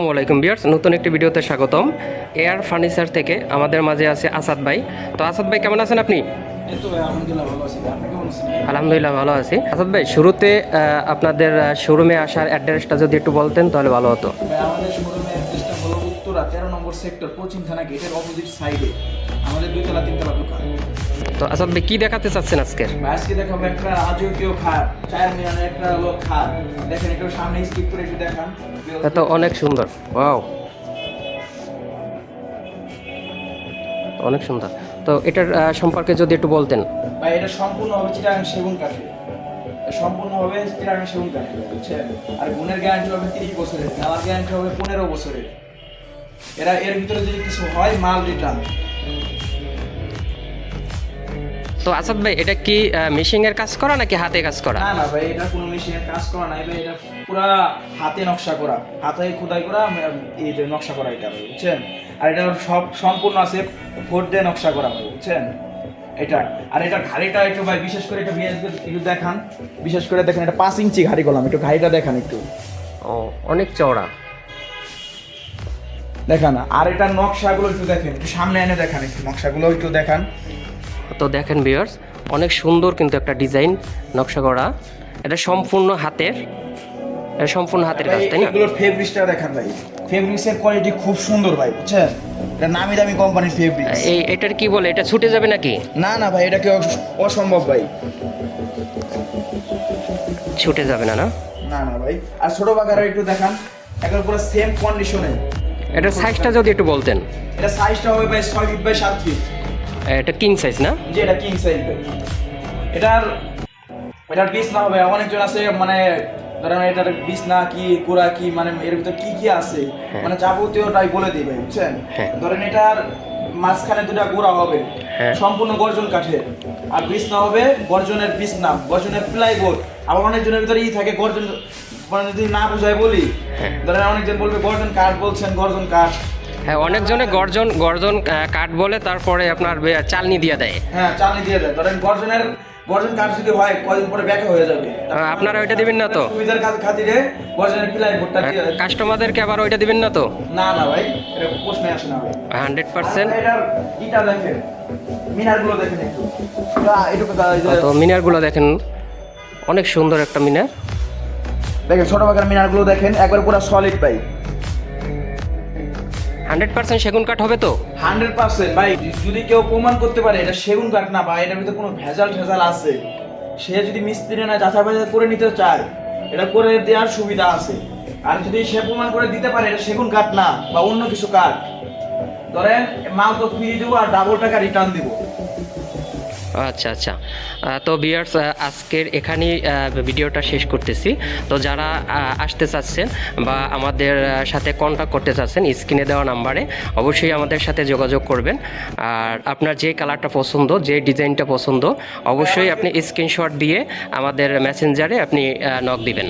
আসসালামু আলাইকুম ভিউয়ার্স, নতুন একটি ভিডিওতে স্বাগতম। এয়ার ফার্নিচার থেকে আমাদের মাঝে আছে আসাদ ভাই। তো আসাদ ভাই কেমন আছেন আপনি? আলহামদুলিল্লাহ ভালো আছি। আসাদ ভাই, শুরুতে আপনাদের শোরুমে আসার অ্যাড্রেসটা যদি একটু বলতেন তাহলে ভালো হতো। আমাদের শোরুমের অ্যাড্রেসটা হলো উত্তরা 13 নম্বর সেক্টর, পশ্চিম থানা গেটের অপোজিট সাইডে আমাদের দুইতলা তিনতলা দোকান। তো আসাদ ভাই কি দেখাতে চাচ্ছেন আজকে? আজকে দেখাবো একটা রাজকীয় খাট, 4 মিলিয়নের একটা লোক খাট। দেখেন একটু সামনে স্কিপ করে একটু দেখান। এটা তো অনেক সুন্দর, ওয়াও, অনেক সুন্দর। তো এটার সম্পর্কে যদি একটু বলতেন। ভাই এটা সম্পূর্ণ হবে চিটাগাং সেগুন কাঠে, সম্পূর্ণ হবে চিটাগাং সেগুন কাঠে, বুঝছেন? আর গুণের গ্যারান্টি হবে 30 বছরের, নেওয়ার গ্যারান্টি হবে 15 বছরের। এর ভিতরে যদি কিছু হয় মাল রিটার্ন। তো আসাদ ভাই, এটা কি মেশিনের কাজ করা নাকি হাতে কাজ করা? না না ভাই, এটা কোনো মেশিনের কাজ করা নাই ভাই, এটা পুরা হাতে নকশা করা, হাতে খোদাই করা, এই যে নকশা করা এটা ভাই, বুঝছেন? আর এটা সব সম্পূর্ণ আছে ফোর দিয়ে নকশা করা ভাই, বুঝছেন? এটা আর এটা ঘাড়িটা একটু ভাই বিশেষ করে একটু একটু দেখান, বিশেষ করে দেখেন এটা 5 ইঞ্চি ঘাড়ি করলাম, একটু ঘাড়িটা দেখান একটু। ও, অনেক চওড়া দেখান। আর এটার নকশাগুলো একটু দেখেন, একটু সামনে এনে দেখান, একটু নকশাগুলো একটু দেখান। তো দেখেন ভিউয়ার্স, অনেক সুন্দর কিন্তু একটা ডিজাইন নকশা করা। এটা সম্পূর্ণ হাতের, এটা সম্পূর্ণ হাতের কাজ, তাই না? এগুলোর ফেব্রিক্সটা দেখান ভাই, ফেব্রিক্সের কোয়ালিটি খুব সুন্দর ভাই, বুঝছেন? এটা নামি দামি কোম্পানির ফেব্রিক্স। এটার কি বলে, এটা ছুটে যাবে নাকি? না না ভাই, এটা কি অসম্ভব ভাই, ছুটে যাবে না, না? না না ভাই। আর ছোট বাগারা একটু দেখান, একবার পুরো সেম কন্ডিশনে। এটার সাইজটা যদি একটু বলতেন। এটা সাইজটা হবে ভাই 6 ফিট বাই 7 ফিট। এটা কিং সাইজ না? যে এটা কিং সাইজ ভাই। এটার বিছনা হবে, অনেকজন আছে মানে ধরেন এটার বিছনা কি কুড়া কি মানে এর ভিতর কি কি আছে মানে যাবতীয়টাই বলে দিই ভাই, বুঝছেন? ধরেন এটার মাঝখানে দুটা গোড়া হবে সম্পূর্ণ গর্জন কাঠের, আর বিছনা হবে গর্জনের বিছনা, গর্জনের প্লাইবোর্ড। আবার অনেকজনের ভিতরে থাকে গর্জন, মানে যদি না বুঝায় বলি, ধরেন অনেকজন বলবে গর্জন কাঠ, বলছেন গর্জন কাঠ। হ্যাঁ, অনেকজনে গর্জন গর্জন কাঠ বলে, তারপরে আপনার চালনি দিয়ে দেয়। হ্যাঁ, চালনি দিয়ে দেয়। ধরেন গর্জন কাঠ যদি হয় কয়দিন পরে ব্যাকা হয়ে যাবে, আপনারা ওইটা দিবেন না তো? সুবিধার খাতিরে গর্জনের প্লাইবোর্ডটা দিয়ে দেয়। কাস্টমারদেরকে আবার ওইটা দিবেন না তো? না না ভাই, এটা প্রশ্ন আসে না ভাই, 100%। এটার ইটা দেখেন, মিনারগুলো দেখেন একটু, এটুকু তো মিনারগুলো দেখেন, অনেক সুন্দর একটা মিনার। দেখেন ছোট বাগার মিনারগুলো দেখেন, একবার পুরো সলিড ভাই। 100% সেগুন কাঠ হবে তো? 100% ভাই। যদি কেউ প্রমাণ করতে পারে এটা সেগুন কাঠ না বা এটার ভিতরে কোনো ভেজাল আছে, সে যদি মিস্ত্রি না যাচাই বাছাই করে নিতে চায়, এটা করে দেওয়ার সুবিধা আছে। আর যদি সে প্রমাণ করে দিতে পারে এটা সেগুন কাঠ না বা অন্য কিছু কাঠ, ধরেন মাল তো ফিরিয়ে দেবো আর ডাবল টাকা রিটার্ন দিব। আচ্ছা আচ্ছা। তো ভিউয়ার্স, আজকের এখানেই ভিডিওটা শেষ করতেছি। তো যারা আসতে চাচ্ছেন বা আমাদের সাথে কন্ট্যাক্ট করতে চাচ্ছেন, স্ক্রিনে দেওয়া নাম্বারে অবশ্যই আমাদের সাথে যোগাযোগ করবেন। আর আপনার যে কালারটা পছন্দ, যে ডিজাইনটা পছন্দ, অবশ্যই আপনি স্ক্রিনশট দিয়ে আমাদের মেসেঞ্জারে আপনি নক দিবেন।